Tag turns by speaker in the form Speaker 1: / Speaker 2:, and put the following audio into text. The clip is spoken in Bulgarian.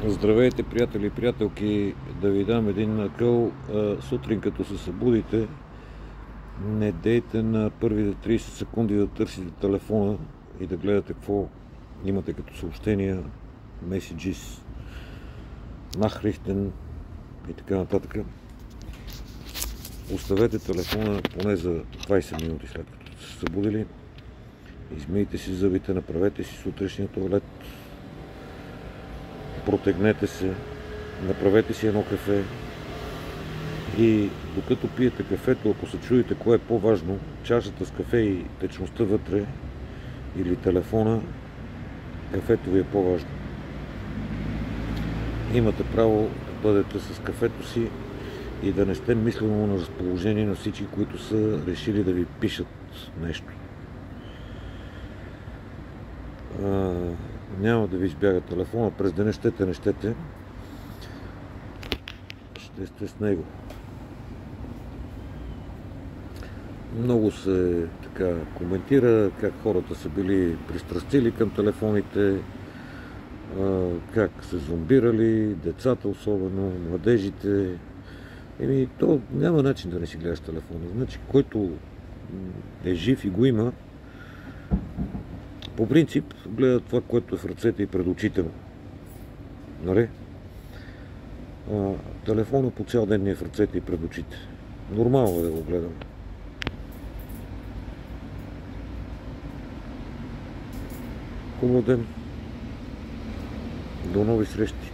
Speaker 1: Здравейте, приятели и приятелки! Да ви дам един акъл. Сутрин, като се събудите, не дейте на първите 30 секунди да търсите телефона и да гледате какво имате като съобщения, меседжис, нахрихтен и така нататък. Оставете телефона поне за 20 минути след като сте се събудили. Измийте си зъбите, направете си сутрешния тоалет, протегнете се, направете си едно кафе и докато пиете кафето, ако се чуете кое е по-важно, чашата с кафе и течността вътре или телефона, кафето ви е по-важно. Имате право да бъдете с кафето си и да не сте мислено на разположение на всички, които са решили да ви пишат нещо. Няма да ви избяга телефона, през деня щете, не щете, ще сте с него. Много се така коментира как хората са били пристрастили към телефоните, как се зомбирали, децата особено, младежите. То няма начин да не си гледаш телефона. Значи, който е жив и го има, по принцип гледа това, което е в ръцете и пред очите му. Нали? Телефона по цял ден ни е в ръцете и пред очите. Нормално е да го гледам. Хубав ден. До нови срещи.